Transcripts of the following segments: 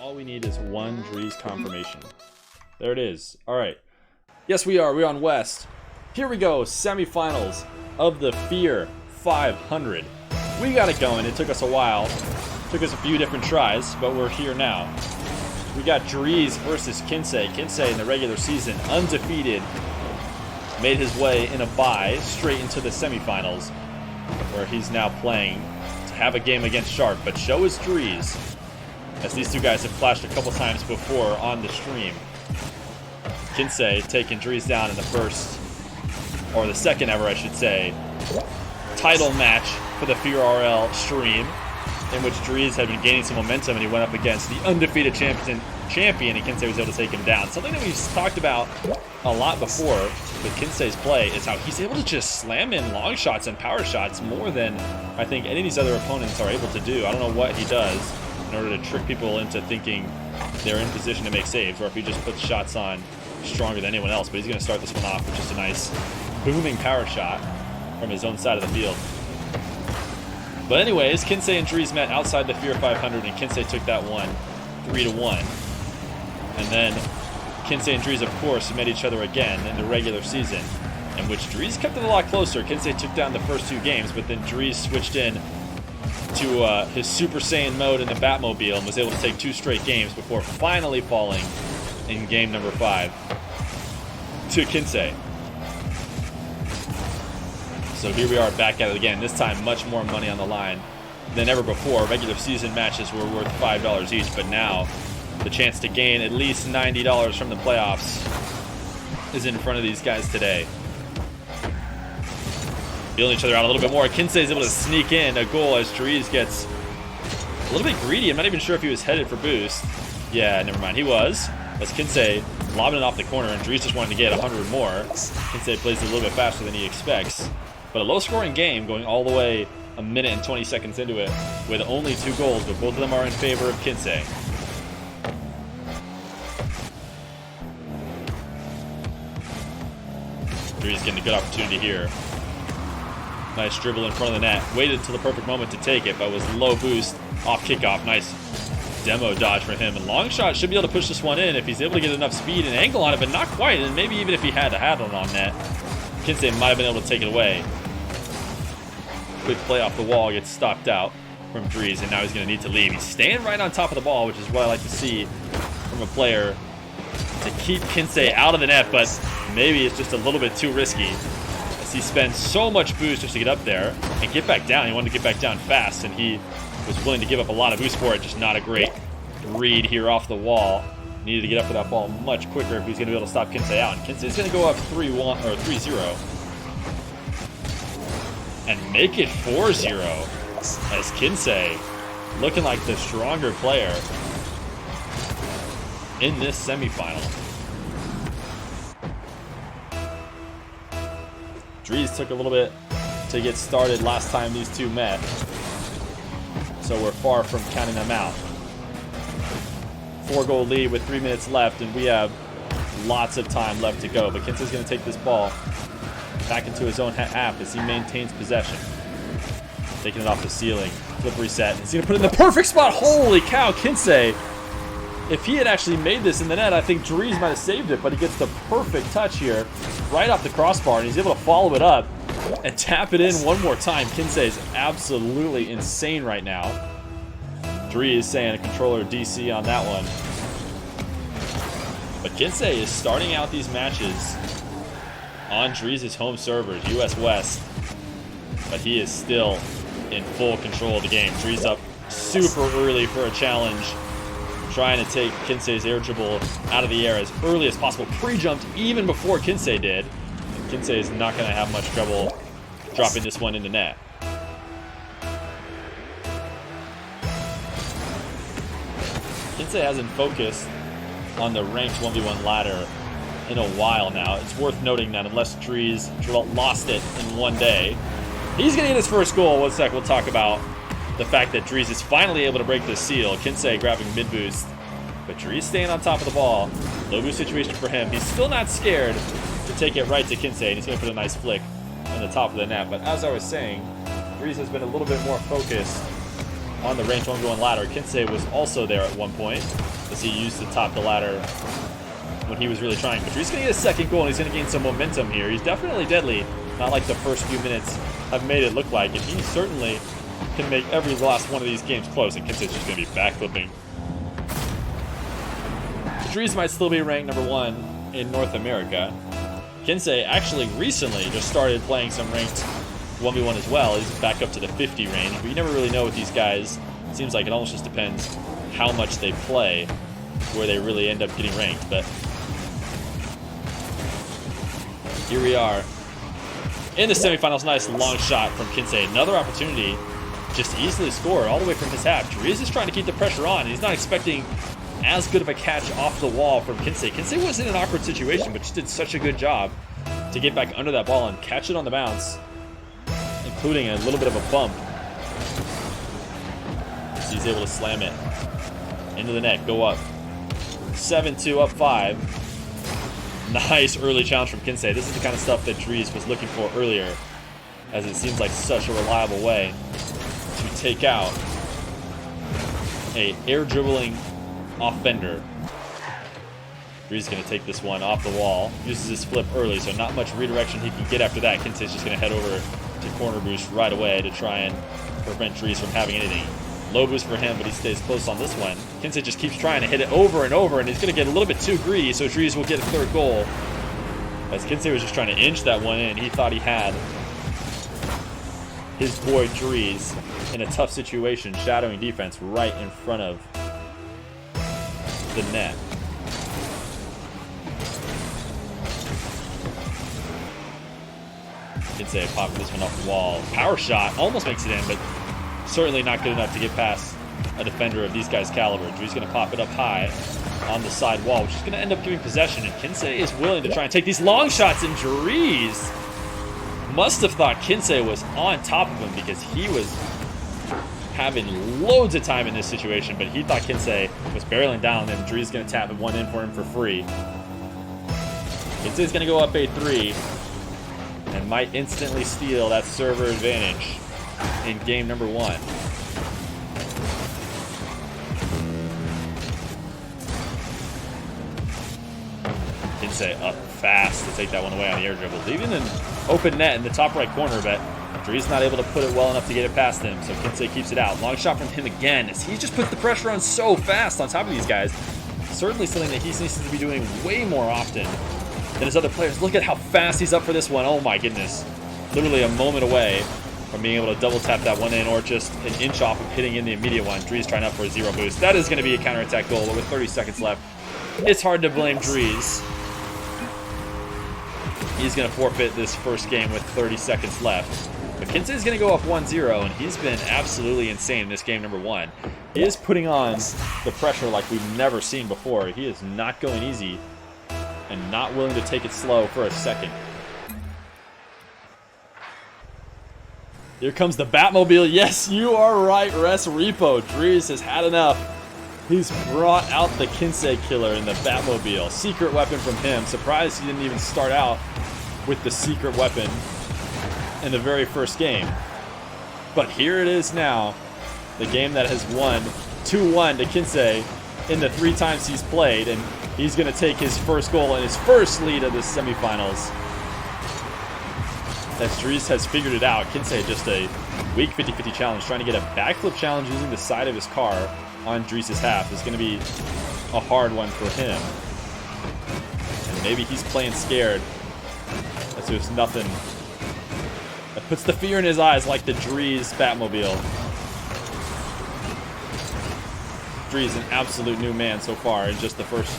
All we need is one Dreaz confirmation. There it is. All right. Yes, we are. We're on West. Here we go. Semifinals of the Feer 500. We got it going. It took us a while. Took us a few different tries, but we're here now. We got Dreaz versus Kinseh. Kinseh in the regular season, undefeated, made his way in a bye straight into the semifinals, where he's now playing to have a game against Sharp. But show is Dreaz, as these two guys have flashed a couple times before on the stream. Kinseh taking Dreaz down in the first, or the second ever, I should say, title match for the FeerRL stream, in which Dreaz had been gaining some momentum and he went up against the undefeated champion, and Kinseh was able to take him down. Something that we've talked about a lot before with Kinseh's play is how he's able to just slam in long shots and power shots more than I think any of these other opponents are able to do. I don't know what he does in order to trick people into thinking they're in position to make saves, or if he just puts shots on stronger than anyone else. But he's going to start this one off with just a nice booming power shot from his own side of the field. But anyways, Kinseh and Dreaz met outside the Feer 500, and Kinseh took that one 3-1. And then Kinseh and Dreaz, of course, met each other again in the regular season, in which Dreaz kept it a lot closer. Kinseh took down the first two games, but then Dreaz switched in to his Super Saiyan mode in the Batmobile and was able to take 2 straight games before finally falling in game number 5 to Kinseh. So here we are back at it again, this time much more money on the line than ever before. Regular season matches were worth $5 each, but now the chance to gain at least $90 from the playoffs is in front of these guys today. Feeling each other out a little bit more. Kinseh is able to sneak in a goal as Dreaz gets a little bit greedy. I'm not even sure if he was headed for boost. Yeah, never mind, he was. As Kinseh lobbing it off the corner, and Dreaz just wanted to get 100 more. Kinseh plays a little bit faster than he expects. But a low-scoring game going all the way a minute and 20 seconds into it with only 2 goals, but both of them are in favor of Kinseh. Dreaz getting a good opportunity here. Nice dribble in front of the net. Waited until the perfect moment to take it, but was low boost off kickoff. Nice demo dodge for him. And long shot should be able to push this one in if he's able to get enough speed and angle on it, but not quite. And maybe even if he had it on net, Kinseh might have been able to take it away. Quick play off the wall, gets stopped out from Dreaz, and now he's going to need to leave. He's staying right on top of the ball, which is what I like to see from a player, to keep Kinseh out of the net, but maybe it's just a little bit too risky, as he spends so much boost just to get up there and get back down. He wanted to get back down fast, and he was willing to give up a lot of boost for it. Just not a great read here off the wall. Needed to get up for that ball much quicker if he's going to be able to stop Kinseh out. And Kinseh is going to go up 3-1 or 3-0 and make it 4-0, as Kinseh looking like the stronger player in this semifinal. Dreaz took a little bit to get started last time these two met, so we're far from counting them out. 4-goal lead with 3 minutes left, and we have lots of time left to go. But Kinseh's going to take this ball back into his own half as he maintains possession. Taking it off the ceiling. Flip reset. He's going to put it in the perfect spot. Holy cow, Kinseh. If he had actually made this in the net, I think Dreaz might have saved it, but he gets the perfect touch here right off the crossbar, and he's able to follow it up and tap it in one more time. Kinseh is absolutely insane right now. Dreaz saying a controller DC on that one. But Kinseh is starting out these matches on Dreaz's home servers, US West. But he is still in full control of the game. Dreaz up super early for a challenge, trying to take Kinseh's air dribble out of the air as early as possible. Pre-jumped even before Kinseh did. And Kinseh is not going to have much trouble dropping this one into net. Kinseh hasn't focused on the ranked 1v1 ladder in a while now. It's worth noting that unless Dreaz lost it in one day, he's going to get his first goal. One sec, we'll talk about the fact that Dreaz is finally able to break this seal. Kinseh grabbing mid-boost, but Dreaz staying on top of the ball. Low boost situation for him. He's still not scared to take it right to Kinseh, and he's going to put a nice flick on the top of the net. But as I was saying, Dreaz has been a little bit more focused on the range one going ladder. Kinseh was also there at one point as he used to top the ladder when he was really trying. But he's going to get a second goal and he's going to gain some momentum here. He's definitely deadly, not like the first few minutes have made it look like. And he certainly can make every last one of these games close. And Kinseh's just going to be backflipping. Dreaz might still be ranked #1 in North America. Kinseh actually recently just started playing some ranked 1v1 as well. He's back up to the 50 range, but you never really know with these guys. It seems like it almost just depends how much they play where they really end up getting ranked. But here we are in the semifinals. Nice long shot from Kinseh. Another opportunity just to easily score all the way from his half. Dreaz is trying to keep the pressure on. He's not expecting as good of a catch off the wall from Kinseh. Kinseh was in an awkward situation, but just did such a good job to get back under that ball and catch it on the bounce, including a little bit of a bump. So he's able to slam it into the net, go up. 7-2, up 5. Nice early challenge from Kinseh. This is the kind of stuff that Dreaz was looking for earlier, as it seems like such a reliable way to take out a air dribbling offender. Dreaz going to take this one off the wall. Uses his flip early, so not much redirection he can get after that. Kinseh's just going to head over to corner boost right away to try and prevent Dreaz from having anything. Low boost for him, but he stays close on this one. Kinseh just keeps trying to hit it over and over, and he's going to get a little bit too greedy, so Dreaz will get a third goal. As Kinseh was just trying to inch that one in, he thought he had his boy Dreaz in a tough situation, shadowing defense right in front of the net. Kinseh popping this one off the wall. Power shot, almost makes it in, but certainly not good enough to get past a defender of these guys' caliber. Dreaz going to pop it up high on the side wall, which is going to end up giving possession, and Kinseh is willing to try and take these long shots, and Dreaz must have thought Kinseh was on top of him because he was having loads of time in this situation, but he thought Kinseh was barreling down, and Dreaz going to tap one in for him for free. Kinseh's going to go up 8-3 and might instantly steal that server advantage in game #1. Kinseh up fast to take that one away on the air dribble, leaving an open net in the top right corner, but Dreaz not able to put it well enough to get it past him, so Kinseh keeps it out. Long shot from him again, as he just puts the pressure on so fast on top of these guys. Certainly something that he needs to be doing way more often than his other players. Look at how fast he's up for this one. Oh my goodness. Literally a moment away from being able to double tap that one in, or just an inch off of hitting in the immediate one. Dreaz trying up for a 0 boost. That is going to be a counterattack goal, but with 30 seconds left, it's hard to blame Dreaz. He's going to forfeit this first game with 30 seconds left. But Kinseh is going to go up 1-0, and he's been absolutely insane in this game #1. He is putting on the pressure like we've never seen before. He is not going easy and not willing to take it slow for a second. Here comes the Batmobile. Yes, you are right, Res Repo. Dreaz has had enough. He's brought out the Kinseh killer in the Batmobile. Secret weapon from him. Surprised he didn't even start out with the secret weapon in the very first game. But here it is now. The game that has won 2-1 to Kinseh in the 3 times he's played. And he's going to take his first goal and his first lead of the semifinals. As Dreaz has figured it out. Kinseh just a weak 50-50 challenge, trying to get a backflip challenge using the side of his car on Dreaz's half is going to be a hard one for him. And maybe he's playing scared. As there's nothing that puts the fear in his eyes like the Dreaz Batmobile. Dreaz an absolute new man so far in just the first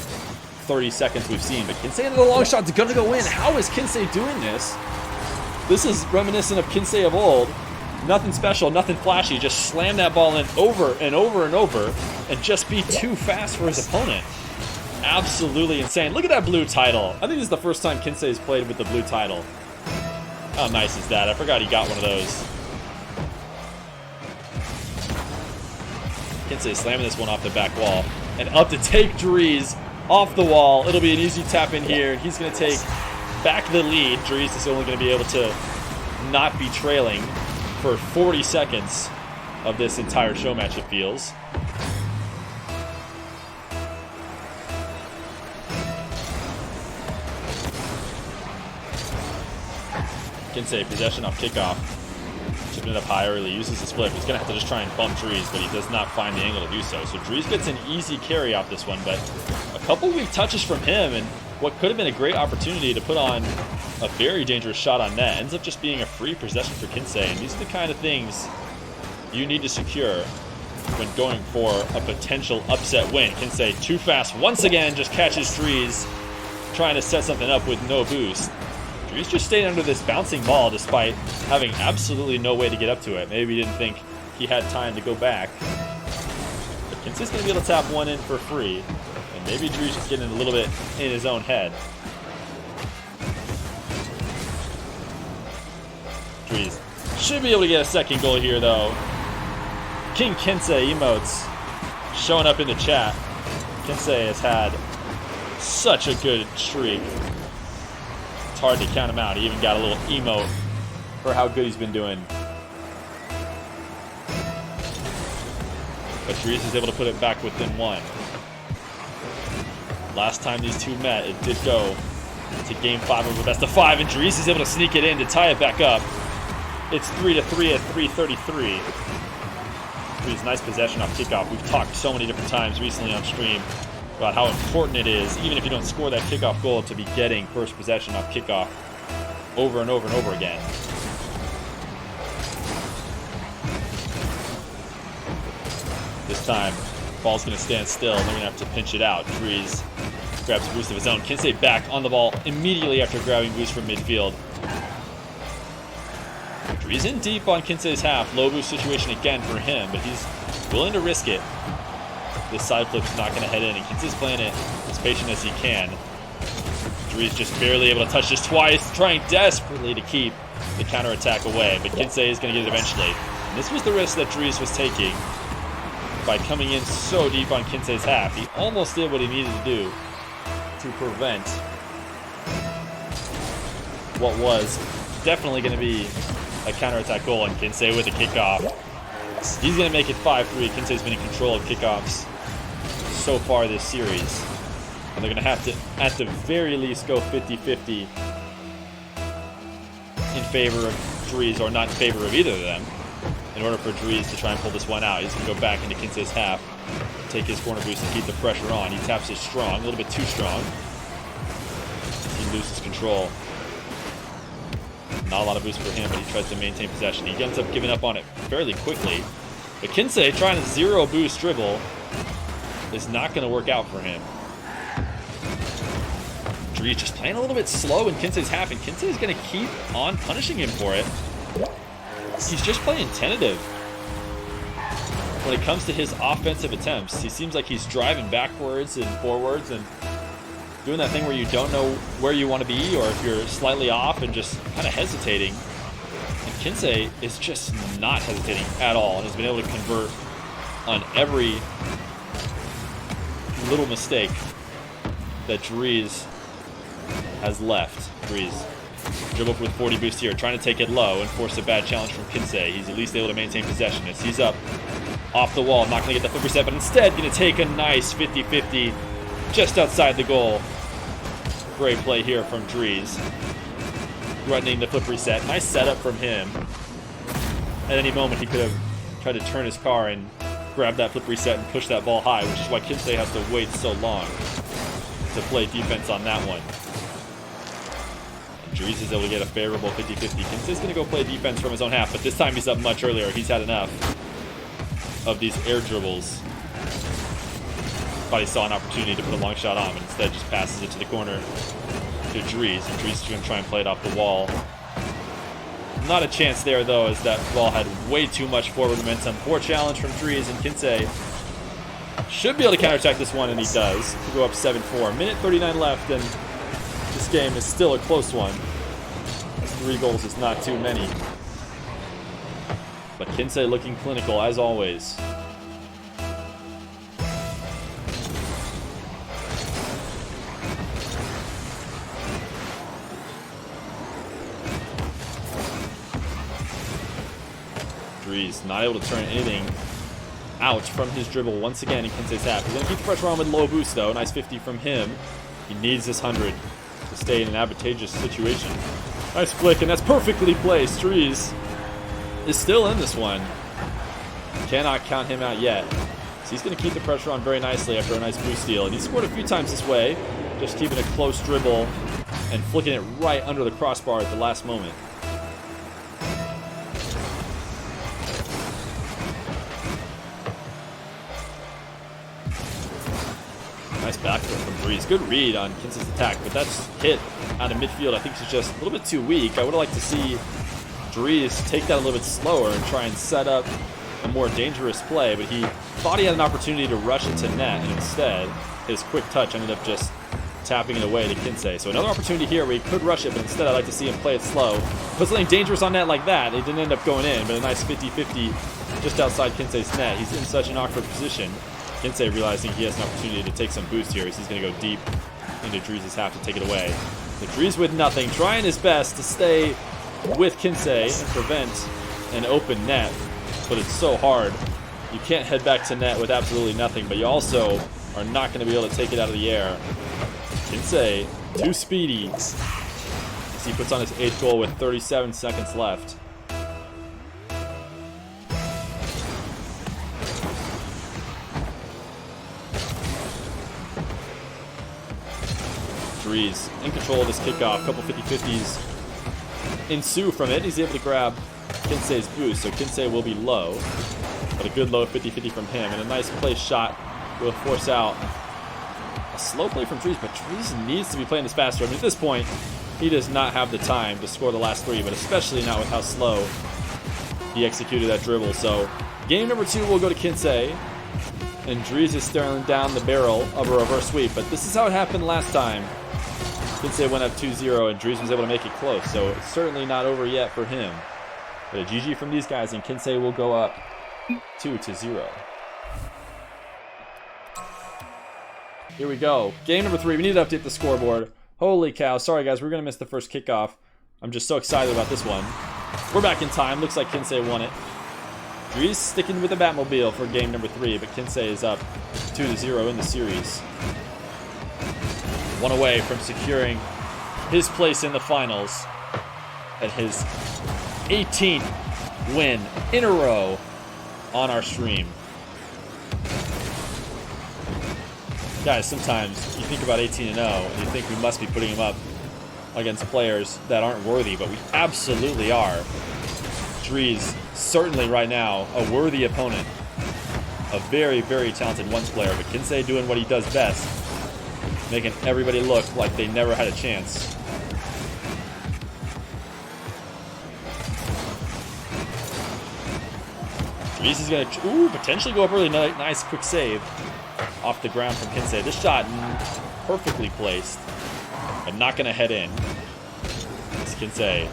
30 seconds we've seen. But Kinseh into the long shot is going to go in. How is Kinseh doing this? This is reminiscent of Kinseh of old. Nothing special, nothing flashy. Just slam that ball in over and over and over and just be too fast for his opponent. Absolutely insane. Look at that blue title. I think this is the first time Kinseh has played with the blue title. How nice is that? I forgot he got one of those. Kinseh slamming this one off the back wall. And up to take Dreaz off the wall. It'll be an easy tap in here. He's going to take back the lead. Dreaz is only going to be able to not be trailing for 40 seconds of this entire show match, it feels. Kinseh, possession off kickoff. Chipping it up high early, uses his flip. He's going to have to just try and bump Dreaz, but he does not find the angle to do so. So Dreaz gets an easy carry off this one, but a couple weak touches from him, and what could have been a great opportunity to put on a very dangerous shot on net ends up just being a free possession for Kinseh. And these are the kind of things you need to secure when going for a potential upset win. Kinseh too fast once again, just catches Dreaz, trying to set something up with no boost. Dreaz just stayed under this bouncing ball despite having absolutely no way to get up to it. Maybe he didn't think he had time to go back. But Kinseh's going to be able to tap one in for free. And maybe Dreaz just getting a little bit in his own head. Dreaz should be able to get a second goal here, though. King Kinseh emotes showing up in the chat. Kinseh has had such a good streak. It's hard to count him out. He even got a little emote for how good he's been doing. But Dreaz is able to put it back within one. Last time these two met, it did go to game 5 of the best of 5, and Dreaz is able to sneak it in to tie it back up. It's 3-3 at 3:33. Dreaz, nice possession off kickoff. We've talked so many different times recently on stream about how important it is, even if you don't score that kickoff goal, to be getting first possession off kickoff over and over and over again. This time, ball's going to stand still, and they're going to have to pinch it out. Dreaz grabs a boost of his own. Kinseh back on the ball immediately after grabbing boost from midfield. Dreaz in deep on Kinseh's half. Low boost situation again for him, but he's willing to risk it. This side flip's not going to head in, and Kinseh's playing it as patient as he can. Dreaz just barely able to touch this twice, trying desperately to keep the counterattack away, but Kinseh is going to get it eventually. And this was the risk that Dreaz was taking by coming in so deep on Kinseh's half. He almost did what he needed to do to prevent what was definitely going to be a counterattack goal on Kinseh with a kickoff. He's going to make it 5-3. Kinseh's been in control of kickoffs so far this series. And they're going to have to, at the very least, go 50-50 in favor of Dreaz, or not in favor of either of them, in order for Dreaz to try and pull this one out. He's going to go back into Kinseh's half, take his corner boost and keep the pressure on. He taps it strong, a little bit too strong. He loses control. Not a lot of boost for him, but he tries to maintain possession. He ends up giving up on it fairly quickly. But Kinseh trying to zero boost dribble is not going to work out for him. Dreaz just playing a little bit slow in Kinseh's half, and Kinseh is going to keep on punishing him for it. He's just playing tentative when it comes to his offensive attempts. He seems like he's driving backwards and forwards and doing that thing where you don't know where you want to be, or if you're slightly off and just kind of hesitating. And Kinseh is just not hesitating at all and has been able to convert on every little mistake that Dreaz has left. Dreaz dribble with 40 boost here, trying to take it low and force a bad challenge from Kinseh. He's at least able to maintain possession as he's up off the wall, not going to get the flip reset, but instead going to take a nice 50-50 just outside the goal. Great play here from Dreaz, threatening the flip reset. Nice setup from him. At any moment he could have tried to turn his car and grab that flip reset and push that ball high, which is why Kinseh has to wait so long to play defense on that one. Dreaz is able to get a favorable 50-50. Kinseh's going to go play defense from his own half, but this time he's up much earlier. He's had enough of these air dribbles. Thought he saw an opportunity to put a long shot on, but instead just passes it to the corner to Dreaz, and Dreaz is going to try and play it off the wall. Not a chance there, though, as that ball had way too much forward momentum. Poor challenge from Dreaz, and Kinseh should be able to counterattack this one, and he does, to go up 7-4. Minute 39 left, and this game is still a close one. 3 goals is not too many. But Kinseh looking clinical, as always. Dreaz not able to turn anything out from his dribble once again in Kinseh's half. He's going to keep the pressure on with low boost though. Nice 50 from him. He needs this 100 to stay in an advantageous situation. Nice flick, and that's perfectly placed. Dreaz is still in this one. Cannot count him out yet. So he's going to keep the pressure on very nicely after a nice boost steal. And he scored a few times this way, just keeping a close dribble and flicking it right under the crossbar at the last moment. Nice backdoor from Dreaz. Good read on Kinseh's attack, but that's hit out of midfield. I think she's just a little bit too weak. I would have liked to see Dreaz take that a little bit slower and try and set up a more dangerous play, but he thought he had an opportunity to rush into net, and instead his quick touch ended up just tapping it away to Kinseh. So another opportunity here where he could rush it, but instead I'd like to see him play it slow. Put something dangerous on net like that. It didn't end up going in, but a nice 50-50 just outside Kinseh's net. He's in such an awkward position. Kinseh realizing he has an opportunity to take some boost here, so he's going to go deep into Dreaz's half to take it away. So Dreaz with nothing, trying his best to stay with Kinseh and prevent an open net, but it's so hard. You can't head back to net with absolutely nothing, but you also are not going to be able to take it out of the air. Kinseh, too speedy, as he puts on his 8th goal with 37 seconds left. Dreaz in control of this kickoff. Couple 50-50s ensue from it. He's able to grab Kinseh's boost, so Kinseh will be low. But a good low 50-50 from him, and a nice play shot will force out a slow play from Dreaz, but Dreaz needs to be playing this faster. I mean, at this point, he does not have the time to score the last 3, but especially not with how slow he executed that dribble. So game number 2 will go to Kinseh, and Dreaz is staring down the barrel of a reverse sweep, but this is how it happened last time. Kinseh went up 2-0, and Dreaz was able to make it close, so it's certainly not over yet for him. But a GG from these guys, and Kinseh will go up 2-0. Here we go. Game number 3. We need to update the scoreboard. Holy cow. Sorry, guys. We're going to miss the first kickoff. I'm just so excited about this one. We're back in time. Looks like Kinseh won it. Dreaz sticking with the Batmobile for game number 3, but Kinseh is up 2-0 in the series. One away from securing his place in the finals at his 18th win in a row on our stream. Guys, sometimes you think about 18-0 and you think we must be putting him up against players that aren't worthy, but we absolutely are. Dreaz, certainly right now, a worthy opponent. A very, very talented once player, but Kinseh doing what he does best, making everybody look like they never had a chance. Dreaz is going to potentially go up early. Nice quick save off the ground from Kinseh. This shot perfectly placed, but not going to head in. This Kinseh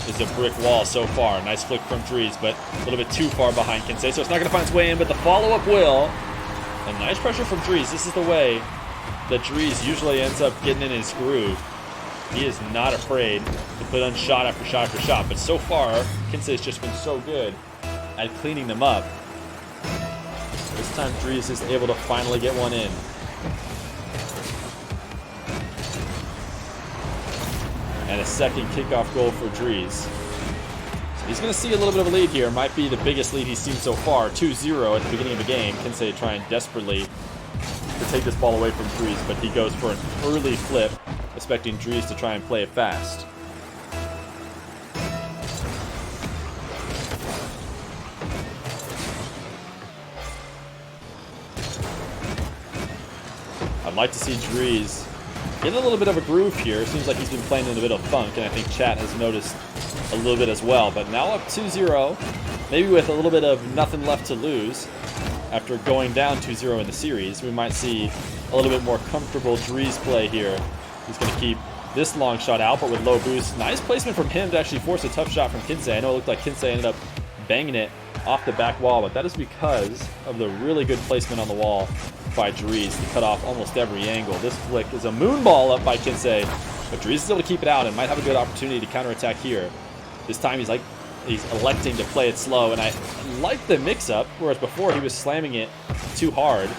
is a brick wall so far. Nice flick from Dreaz, but a little bit too far behind Kinseh, so it's not going to find its way in, but the follow-up will. And nice pressure from Dreaz. This is the way that Dreaz usually ends up getting in his groove. He is not afraid to put on shot after shot after shot, but so far, Kinseh has just been so good at cleaning them up. This time Dreaz is able to finally get one in. And a second kickoff goal for Dreaz. So he's going to see a little bit of a lead here. Might be the biggest lead he's seen so far. 2-0 at the beginning of the game. Kinseh trying desperately to take this ball away from Dreaz, but he goes for an early flip, expecting Dreaz to try and play it fast. I'd like to see Dreaz get a little bit of a groove here. Seems like he's been playing in a bit of funk, and I think chat has noticed a little bit as well. But now up 2-0, maybe with a little bit of nothing left to lose after going down 2-0 in the series. We might see a little bit more comfortable Dreaz play here. He's going to keep this long shot out, but with low boost. Nice placement from him to actually force a tough shot from Kinseh. I know it looked like Kinseh ended up banging it off the back wall, but that is because of the really good placement on the wall by Dreaz to cut off almost every angle. This flick is a moon ball up by Kinseh, but Dreaz is able to keep it out and might have a good opportunity to counterattack here. This time he's like he's electing to play it slow, and I like the mix-up, whereas before he was slamming it too hard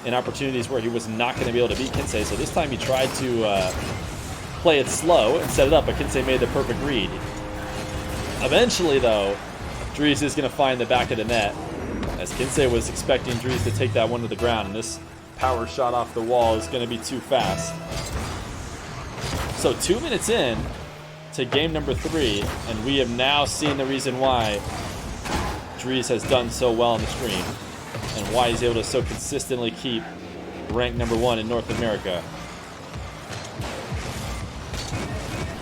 in opportunities where he was not going to be able to beat Kinseh. So this time he tried to play it slow and set it up, but Kinseh made the perfect read. Eventually, though, Dreaz is going to find the back of the net, as Kinseh was expecting Dreaz to take that one to the ground, and this power shot off the wall is going to be too fast. So 2 minutes in to game number 3, and we have now seen the reason why Dreaz has done so well on the stream, and why he's able to so consistently keep ranked number 1 in North America.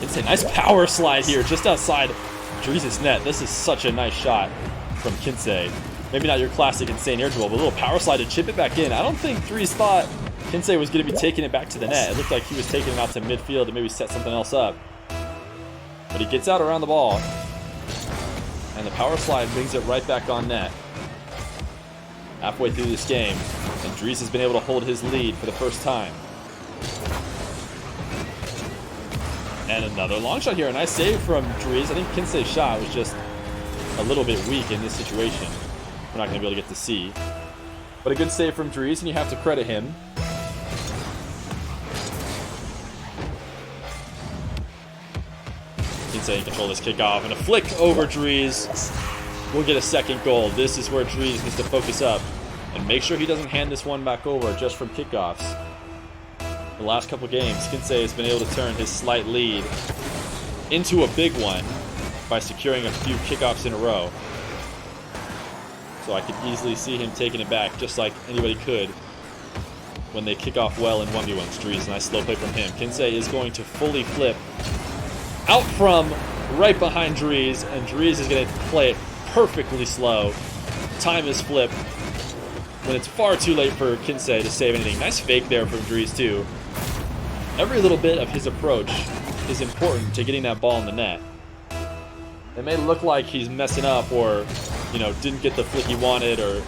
It's a nice power slide here just outside Dreaz's net. This is such a nice shot from Kinseh. Maybe not your classic insane air dribble, but a little power slide to chip it back in. I don't think Dreaz thought Kinseh was going to be taking it back to the net. It looked like he was taking it out to midfield to maybe set something else up. But he gets out around the ball, and the power slide brings it right back on net. Halfway through this game, and Dreaz has been able to hold his lead for the first time. And another long shot here. A nice save from Dreaz. I think Kinseh's shot was just a little bit weak in this situation. We're not going to be able to get to see. But a good save from Dreaz, and you have to credit him. Kinseh can control this kickoff, and a flick over Dreaz. We'll get a second goal. This is where Dreaz needs to focus up and make sure he doesn't hand this one back over just from kickoffs. The last couple games, Kinseh has been able to turn his slight lead into a big one by securing a few kickoffs in a row. So I could easily see him taking it back just like anybody could when they kick off well in 1v1s. Dreaz, nice slow play from him. Kinseh is going to fully flip out from right behind Dreaz, and Dreaz is going to play it perfectly slow. Time his flip when it's far too late for Kinseh to save anything. Nice fake there from Dreaz too. Every little bit of his approach is important to getting that ball in the net. It may look like he's messing up or, you know, didn't get the flick he wanted, or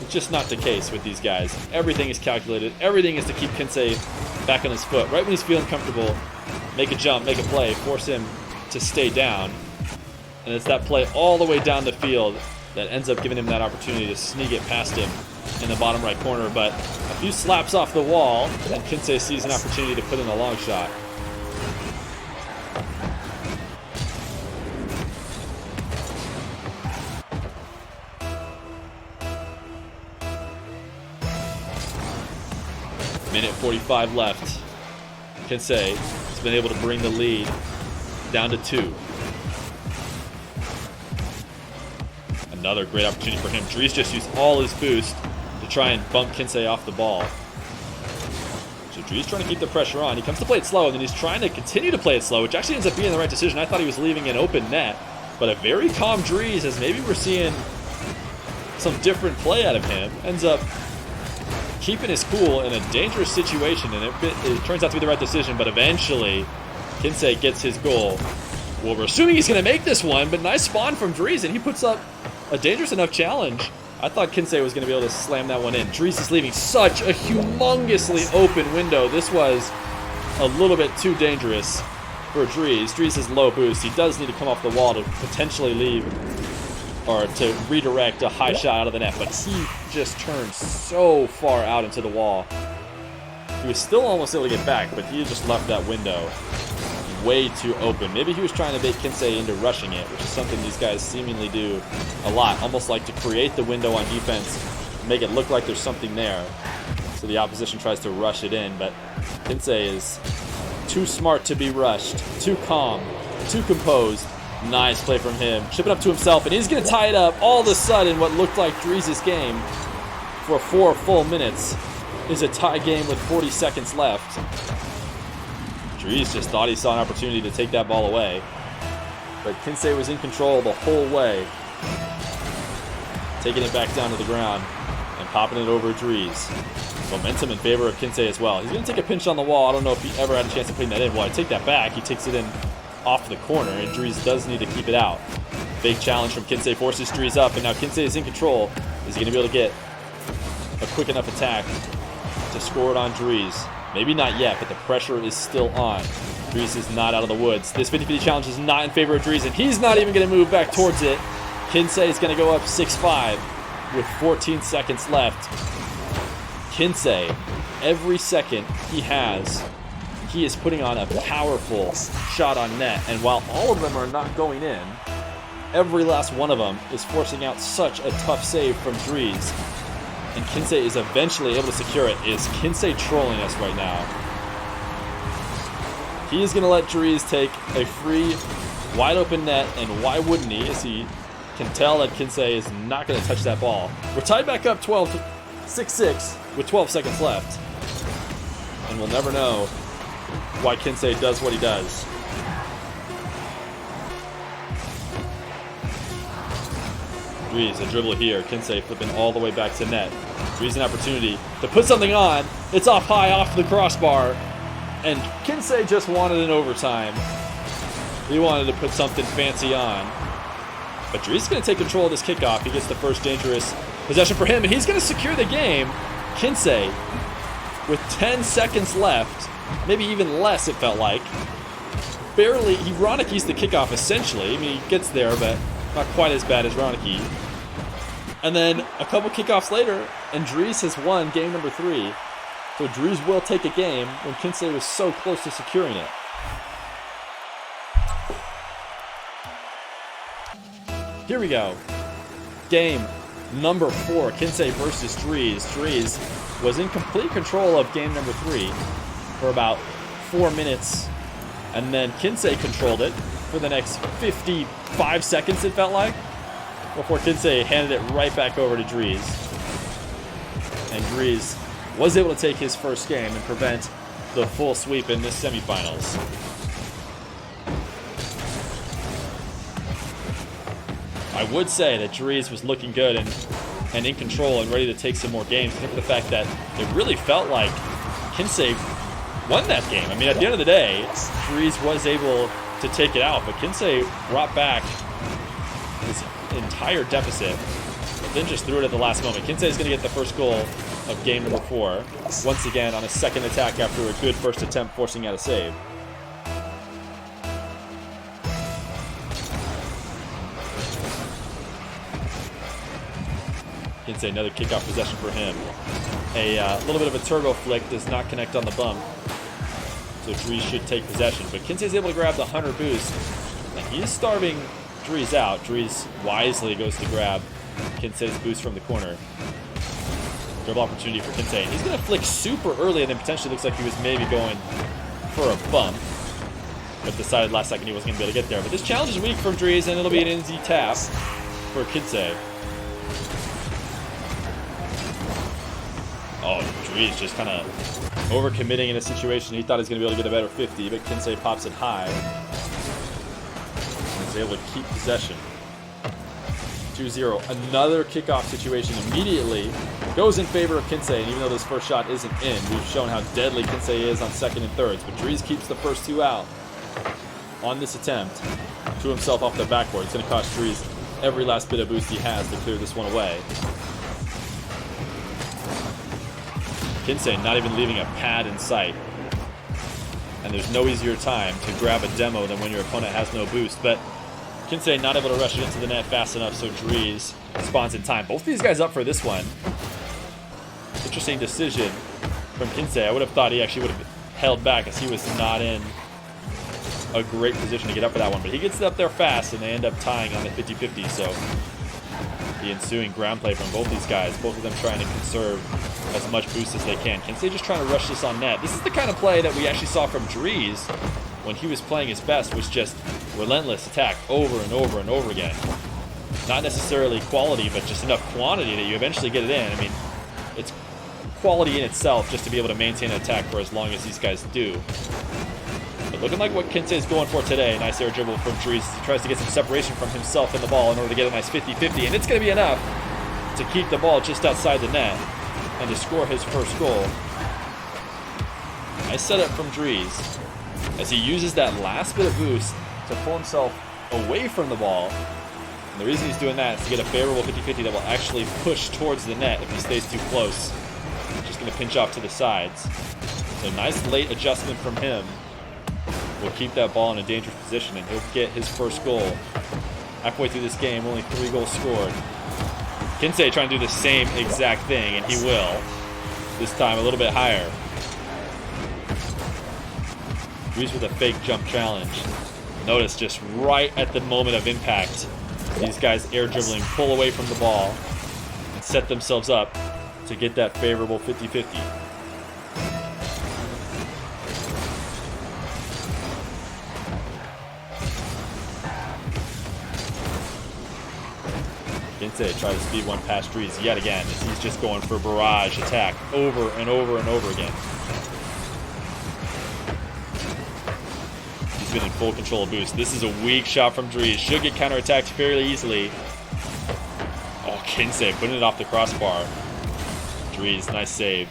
it's just not the case with these guys. Everything is calculated. Everything is to keep Kinseh back on his foot. Right when he's feeling comfortable, make a jump, make a play, force him to stay down. And it's that play all the way down the field that ends up giving him that opportunity to sneak it past him in the bottom right corner. But a few slaps off the wall, and Kinseh sees an opportunity to put in a long shot. Minute 45 left. Kinseh has been able to bring the lead down to 2. Another great opportunity for him. Dreaz just used all his boost to try and bump Kinseh off the ball. So Dreaz trying to keep the pressure on. He comes to play it slow, and then he's trying to continue to play it slow, which actually ends up being the right decision. I thought he was leaving an open net, but a very calm Dreaz, as maybe we're seeing some different play out of him, ends up keeping his cool in a dangerous situation, and it turns out to be the right decision, but eventually Kinseh gets his goal. Well, we're assuming he's going to make this one, but nice spawn from Dreaz, and he puts up a dangerous enough challenge. I thought Kinseh was going to be able to slam that one in. Dreaz is leaving such a humongously open window. This was a little bit too dangerous for Dreaz. Dreaz is low boost. He does need to come off the wall to potentially leave, or to redirect a high shot out of the net, but he just turned so far out into the wall. He was still almost able to get back, but he just left that window way too open. Maybe he was trying to bait Kinseh into rushing it, which is something these guys seemingly do a lot, almost like to create the window on defense, make it look like there's something there, so the opposition tries to rush it in. But Kinseh is too smart to be rushed, too calm, too composed. Nice play from him, chipping up to himself, and he's going to tie it up. All of a sudden, what looked like Dreaz's game for 4 full minutes is a tie game with 40 seconds left. Dreaz just thought he saw an opportunity to take that ball away, but Kinseh was in control the whole way, taking it back down to the ground and popping it over Dreaz. Momentum in favor of Kinseh as well. He's going to take a pinch on the wall. I don't know if he ever had a chance of putting that in. Well, I take that back. He takes it in off the corner, and Dreaz does need to keep it out. Big challenge from Kinseh, forces Dreaz up, and now Kinseh is in control. Is he going to be able to get a quick enough attack to score it on Dreaz? Maybe not yet, but the pressure is still on. Dreaz is not out of the woods. This 50-50 challenge is not in favor of Dreaz, and he's not even going to move back towards it. Kinseh is going to go up 6-5 with 14 seconds left. Kinseh, every second he has, he is putting on a powerful shot on net, and while all of them are not going in, every last one of them is forcing out such a tough save from Dreaz. And Kinseh is eventually able to secure it. Is Kinseh trolling us right now? He is going to let Dreaz take a free, wide open net, and why wouldn't he, as he can tell that Kinseh is not going to touch that ball. We're tied back up 6-6 with 12 seconds left. And we'll never know why Kinseh does what he does. Dreaz, a dribble here. Kinseh flipping all the way back to net. Dreaz, an opportunity to put something on. It's off high, off the crossbar. And Kinseh just wanted an overtime. He wanted to put something fancy on. But Dreaz is going to take control of this kickoff. He gets the first dangerous possession for him, and he's going to secure the game. Kinseh, with 10 seconds left, maybe even less it felt like, barely, he Ronick's the kickoff essentially. I mean, he gets there, but not quite as bad as Ronick. And then a couple kickoffs later, and Dreaz has won game number 3. So Dreaz will take a game when Kinseh was so close to securing it. Here we go. Game number 4, Kinseh versus Dreaz. Dreaz was in complete control of game number 3 for about 4 minutes. And then Kinseh controlled it for the next 55 seconds, it felt like, before Kinseh handed it right back over to Dreaz. And Dreaz was able to take his first game and prevent the full sweep in this semifinals. I would say that Dreaz was looking good and in control and ready to take some more games. I think the fact that it really felt like Kinseh won that game. I mean, at the end of the day, Dreaz was able to take it out, but Kinseh brought back his entire deficit, but then just threw it at the last moment. Kinseh is going to get the first goal of game number 4, once again on a second attack after a good first attempt forcing out a save. Kinseh, another kickoff possession for him. A little bit of a turbo flick, does not connect on the bump, so Dreaz should take possession. But Kinseh is able to grab the Hunter boost, and he is starving Dreaz out. Dreaz wisely goes to grab Kinseh's boost from the corner. Dribble opportunity for Kinseh. He's going to flick super early, and then potentially looks like he was maybe going for a bump, but decided last second he wasn't going to be able to get there. But this challenge is weak from Dreaz, and it'll be an easy tap for Kinseh. Oh, Dreaz just kind of overcommitting in a situation. He thought he was going to be able to get a better 50, but Kinseh pops it high. And is able to keep possession. 2-0. Another kickoff situation immediately goes in favor of Kinseh, and even though this first shot isn't in, we've shown how deadly Kinseh is on second and thirds. But Dreaz keeps the first 2 out on this attempt to himself off the backboard. It's going to cost Dreaz every last bit of boost he has to clear this one away. Kinseh not even leaving a pad in sight. And there's no easier time to grab a demo than when your opponent has no boost. But Kinseh not able to rush it into the net fast enough, so Dreaz spawns in time. Both these guys up for this one. Interesting decision from Kinseh. I would have thought he actually would have held back, as he was not in a great position to get up for that one. But he gets it up there fast, and they end up tying on the 50-50. So the ensuing ground play from both these guys, both of them trying to conserve as much boost as they can. Kinseh just trying to rush this on net. This is the kind of play that we actually saw from Dreaz when he was playing his best, was just relentless attack over and over and over again. Not necessarily quality, but just enough quantity that you eventually get it in. I mean, it's quality in itself just to be able to maintain an attack for as long as these guys do. But looking like what Kinseh is going for today. Nice air dribble from Dreaz. He tries to get some separation from himself and the ball in order to get a nice 50-50, and it's going to be enough to keep the ball just outside the net and to score his first goal. Nice setup from Dreaz as he uses that last bit of boost to pull himself away from the ball. And the reason he's doing that is to get a favorable 50-50 that will actually push towards the net if he stays too close. Just going to pinch off to the sides. So nice late adjustment from him will keep that ball in a dangerous position, and he'll get his first goal. Halfway through this game, only 3 goals scored. Kinseh trying to do the same exact thing, and he will. This time a little bit higher. Dreaz with a fake jump challenge. Notice just right at the moment of impact, these guys air dribbling, pull away from the ball, and set themselves up to get that favorable 50-50. Kinseh tries to speed one past Dreaz yet again, as he's just going for barrage attack over and over and over again. He's been in full control of boost. This is a weak shot from Dreaz. Should get counterattacked fairly easily. Oh, Kinseh putting it off the crossbar. Dreaz, nice save.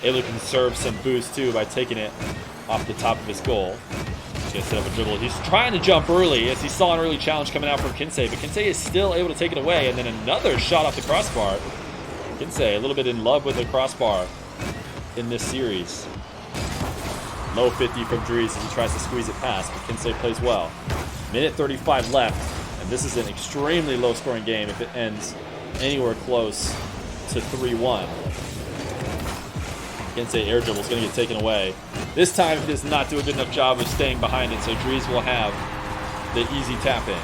Able to conserve some boost too by taking it off the top of his goal. He's going to set up a dribble. He's trying to jump early as he saw an early challenge coming out from Kinseh, but Kinseh is still able to take it away, and then another shot off the crossbar. Kinseh a little bit in love with the crossbar in this series. Low 50 from Dreaz as he tries to squeeze it past, but Kinseh plays well. Minute 35 left, and this is an extremely low-scoring game if it ends anywhere close to 3-1. Kinseh air dribble is going to get taken away. This time he does not do a good enough job of staying behind it, so Dreaz will have the easy tap in.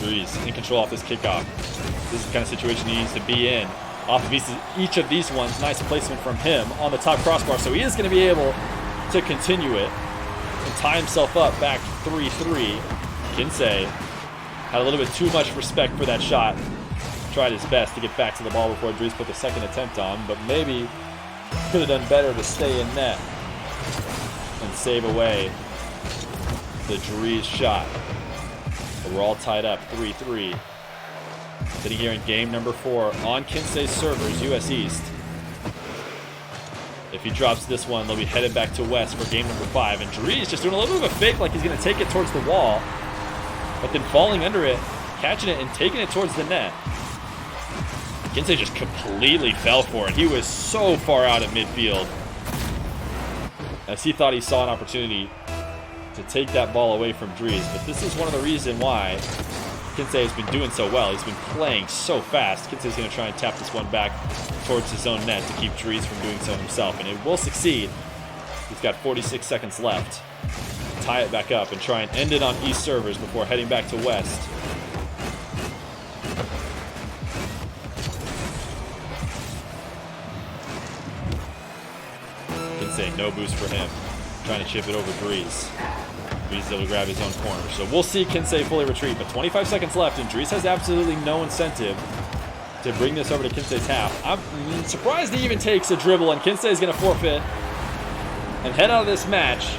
Dreaz in control off this kickoff. This is the kind of situation he needs to be in. Off of each of these ones, nice placement from him on the top crossbar, so he is going to be able to continue it and tie himself up back 3-3. Kinseh had a little bit too much respect for that shot. Tried his best to get back to the ball before Dreaz put the second attempt on, but maybe could have done better to stay in net and save away the Dreaz shot. But we're all tied up 3-3. Sitting here in game number 4 on Kinseh's servers, US East. If he drops this one, they'll be headed back to West for game number 5. And Dreaz just doing a little bit of a fake, like he's going to take it towards the wall, but then falling under it, catching it, and taking it towards the net. Kinseh just completely fell for it. He was so far out at midfield, as he thought he saw an opportunity to take that ball away from Dreaz. But this is one of the reasons why Kinseh has been doing so well. He's been playing so fast. Kinseh's going to try and tap this one back towards his own net to keep Dreaz from doing so himself, and it will succeed. He's got 46 seconds left. Tie it back up and try and end it on East servers before heading back to West. Kinseh, no boost for him. Trying to chip it over Dreaz. Dreaz able to grab his own corner. So we'll see Kinseh fully retreat, but 25 seconds left, and Dreaz has absolutely no incentive to bring this over to Kinseh's half. I'm surprised he even takes a dribble, and Kinseh is going to forfeit and head out of this match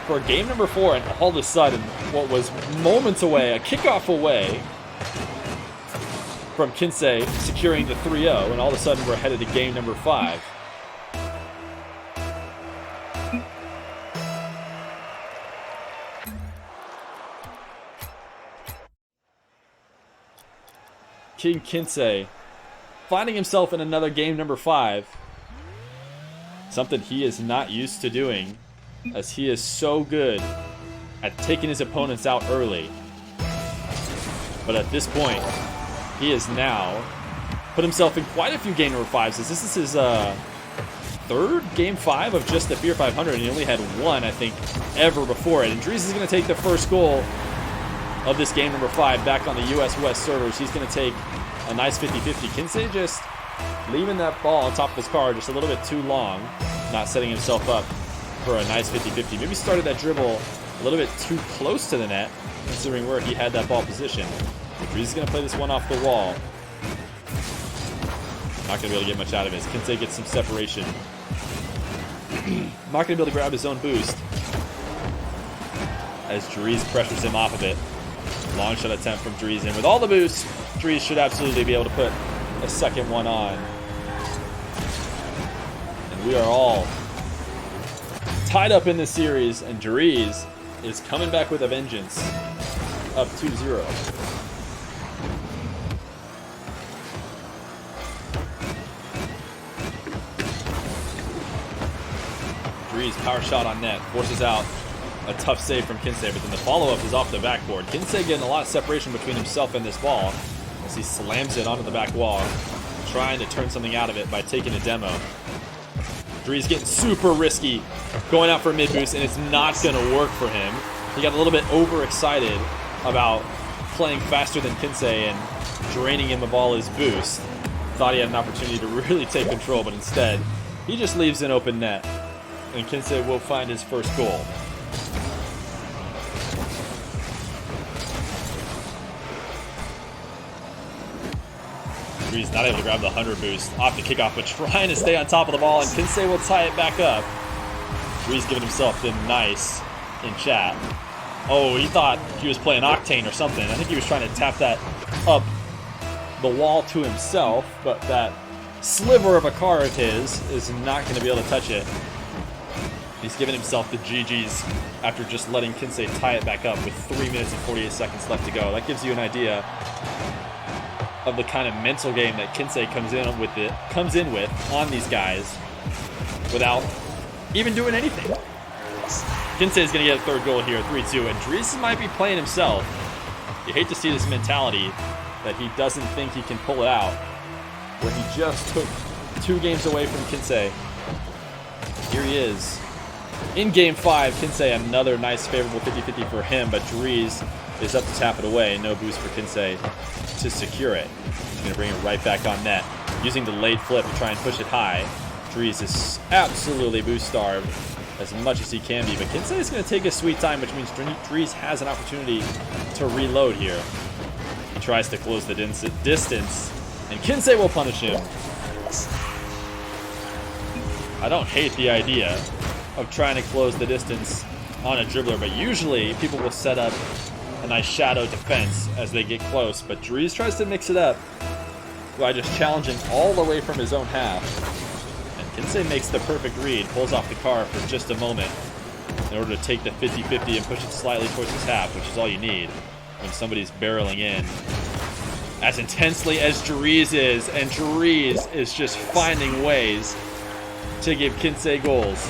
for game number 4. And all of a sudden, what was moments away, a kickoff away from Kinseh securing the 3-0, and all of a sudden we're headed to game number 5. King Kinseh finding himself in another game number 5. Something he is not used to doing, as he is so good at taking his opponents out early. But at this point, he has now put himself in quite a few game number 5s. This is his third game 5 of just the Feer 500, and he only had one, I think, ever before it. And Dreaz is going to take the first goal of this game number 5 back on the US West servers. He's going to take a nice 50-50. Kinseh just leaving that ball on top of his car just a little bit too long, not setting himself up for a nice 50-50. Maybe started that dribble a little bit too close to the net, considering where he had that ball positioned. Dreaz is going to play this one off the wall. Not going to be able to get much out of it. Kinseh gets some separation. Not going to be able to grab his own boost, as Dreaz pressures him off of it. Long shot attempt from Dreaz, and with all the boosts, Dreaz should absolutely be able to put a second one on. And we are all tied up in this series, and Dreaz is coming back with a vengeance. up 2-0. Dreaz, power shot on net, forces out a tough save from Kinseh, but then the follow-up is off the backboard. Kinseh getting a lot of separation between himself and this ball as he slams it onto the back wall, trying to turn something out of it by taking a demo. Dreaz getting super risky, going out for a mid boost, and it's not going to work for him. He got a little bit overexcited about playing faster than Kinseh and draining him of all his boost. Thought he had an opportunity to really take control, but instead, he just leaves an open net, and Kinseh will find his first goal. Dreaz not able to grab the 100 boost off the kickoff, but trying to stay on top of the ball, and Kinseh will tie it back up. Dreaz giving himself the nice in chat. Oh, he thought he was playing Octane or something. I think he was trying to tap that up the wall to himself, but that sliver of a car of his is not going to be able to touch it. He's giving himself the GG's after just letting Kinseh tie it back up with 3 minutes and 48 seconds left to go. That gives you an idea of the kind of mental game that Kinseh comes in with on these guys without even doing anything. Kinseh is going to get a third goal here, 3-2, and Dreaz might be playing himself. You hate to see this mentality that he doesn't think he can pull it out when he just took 2 games away from Kinseh. Here he is. In game 5, Kinseh, another nice favorable 50-50 for him, but Dreaz is up to tap it away. No boost for Kinseh to secure it. He's going to bring it right back on net. Using the late flip to try and push it high. Dreaz is absolutely boost starved as much as he can be, but Kinseh is going to take his sweet time, which means Dreaz has an opportunity to reload here. He tries to close the distance, and Kinseh will punish him. I don't hate the idea of trying to close the distance on a dribbler, but usually people will set up a nice shadow defense as they get close, but Dreaz tries to mix it up by just challenging all the way from his own half. And Kinseh makes the perfect read, pulls off the car for just a moment in order to take the 50-50 and push it slightly towards his half, which is all you need when somebody's barreling in as intensely as Dreaz is, and Dreaz is just finding ways to give Kinseh goals.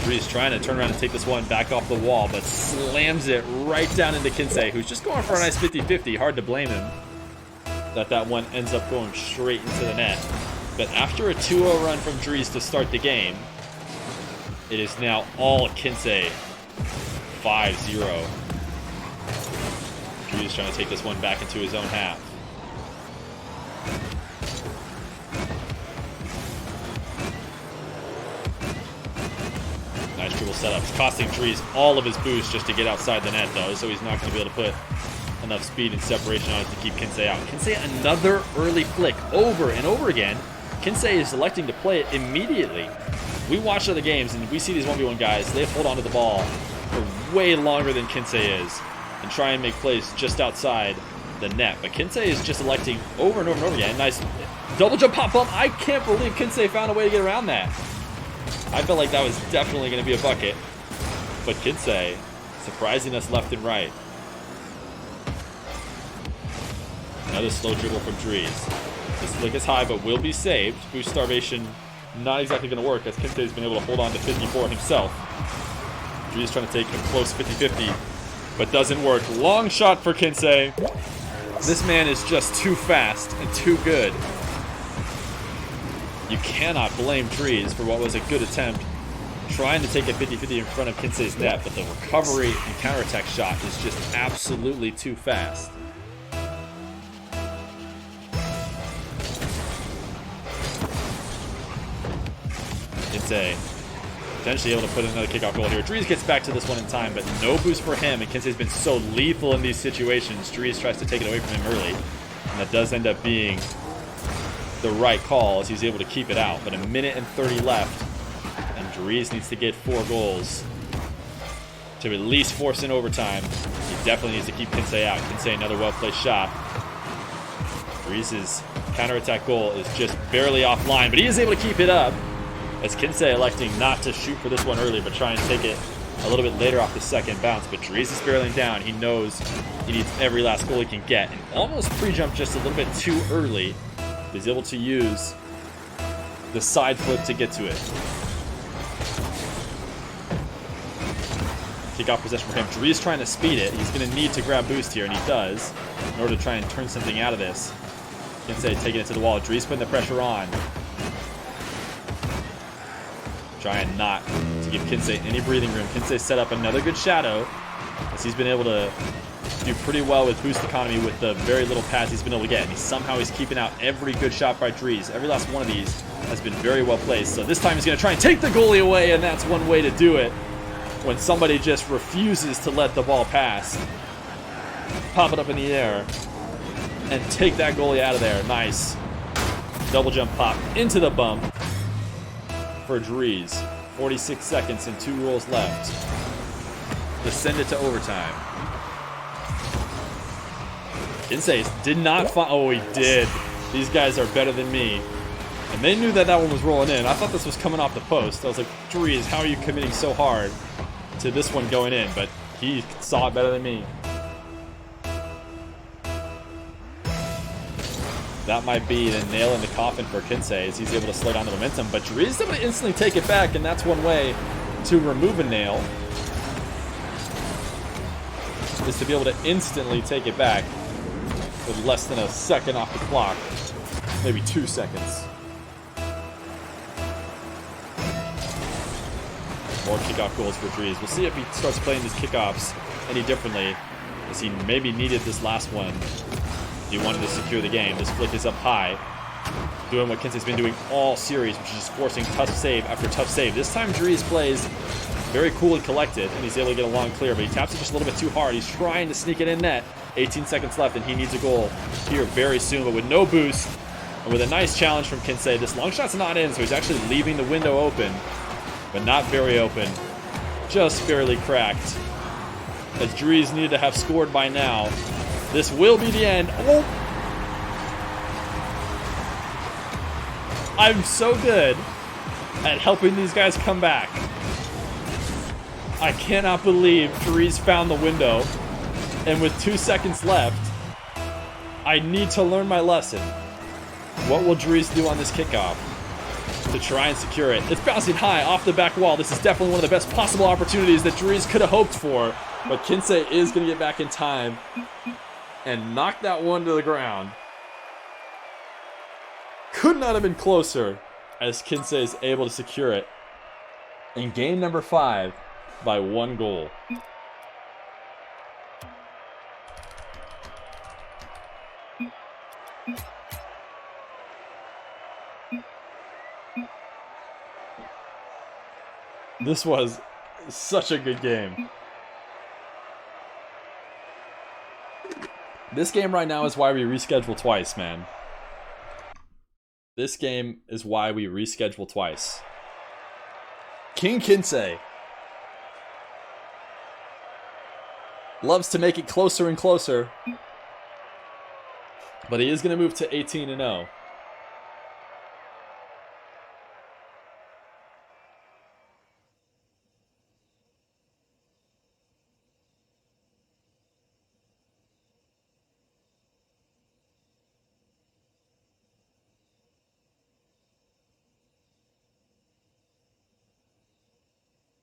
Dreaz trying to turn around and take this one back off the wall, but slams it right down into Kinseh, who's just going for a nice 50-50. Hard to blame him that one ends up going straight into the net. But after a 2-0 run from Dreaz to start the game, it is now all Kinseh, 5-0. Dreaz trying to take this one back into his own half. Nice dribble setup. It's costing Dreaz all of his boost just to get outside the net, though, so he's not going to be able to put enough speed and separation on it to keep Kinseh out. Kinseh, another early flick over and over again. Kinseh is electing to play it immediately. We watch other games, and we see these 1v1 guys. They hold on to the ball for way longer than Kinseh is and try and make plays just outside the net. But Kinseh is just electing over and over and over again. Nice double jump pop bump. I can't believe Kinseh found a way to get around that. I felt like that was definitely going to be a bucket. But Kinseh surprising us left and right. Another slow dribble from Dreaz. This flick is high, but will be saved. Boost starvation not exactly going to work, as Kinseh has been able to hold on to 54 himself. Dreaz trying to take a close 50-50, but doesn't work. Long shot for Kinseh. This man is just too fast and too good. You cannot blame Dreaz for what was a good attempt, trying to take a 50-50 in front of Kinseh's net, but the recovery and counterattack shot is just absolutely too fast. Kinseh potentially able to put another kickoff goal here. Dreaz gets back to this one in time, but no boost for him, and Kinseh's been so lethal in these situations. Dreaz tries to take it away from him early, and that does end up being the right call as he's able to keep it out. But 1 minute and 30 left, and Dreaz needs to get 4 goals to at least force in overtime. He definitely needs to keep Kinseh out. Kinseh, another well-placed shot. Dreaz's counterattack goal is just barely offline, but he is able to keep it up, as Kinseh electing not to shoot for this one early, but try and take it a little bit later off the second bounce, but Dreaz is barreling down. He knows he needs every last goal he can get, and almost pre-jumped just a little bit too early. He's able to use the side flip to get to it. Kick-off possession for him. Dreaz trying to speed it. He's going to need to grab boost here, and he does, in order to try and turn something out of this. Kinseh taking it to the wall. Dreaz putting the pressure on. Trying not to give Kinseh any breathing room. Kinseh set up another good shadow, as he's been able to do pretty well with boost economy with the very little pads he's been able to get. And somehow he's keeping out every good shot by Dreaz. Every last one of these has been very well placed. So this time he's going to try and take the goalie away, and that's one way to do it. When somebody just refuses to let the ball pass. Pop it up in the air and take that goalie out of there. Nice. Double jump pop into the bump for Dreaz. 46 seconds and 2 goals left to send it to overtime. Kinseh did not find... Oh, he did. These guys are better than me. And they knew that that one was rolling in. I thought this was coming off the post. I was like, Dreaz, how are you committing so hard to this one going in? But he saw it better than me. That might be the nail in the coffin for Kinseh, as he's able to slow down the momentum. But Dreaz is able to instantly take it back, and that's one way to remove a nail, is to be able to instantly take it back with less than a second off the clock. Maybe 2 seconds. More kickoff goals for Dreaz. We'll see if he starts playing these kickoffs any differently, as he maybe needed this last one. He wanted to secure the game. This flick is up high, doing what Kinsey's been doing all series, which is just forcing tough save after tough save. This time Dreaz plays very cool and collected, and he's able to get a long clear, but he taps it just a little bit too hard. He's trying to sneak it in net. 18 seconds left, and he needs a goal here very soon, but with no boost, and with a nice challenge from Kinseh. This long shot's not in, so he's actually leaving the window open, but not very open. Just barely cracked, as Dreaz needed to have scored by now. This will be the end. Oh! I'm so good at helping these guys come back. I cannot believe Dreaz found the window. And with 2 seconds left, I need to learn my lesson. What will Dreaz do on this kickoff to try and secure it? It's bouncing high off the back wall. This is definitely one of the best possible opportunities that Dreaz could have hoped for. But Kinseh is going to get back in time and knock that one to the ground. Could not have been closer, as Kinseh is able to secure it in game number 5 by 1 goal. This was such a good game. This game right now is why we reschedule twice, man. This game is why we reschedule twice. King Kinseh loves to make it closer and closer, but he is going to move to 18-0.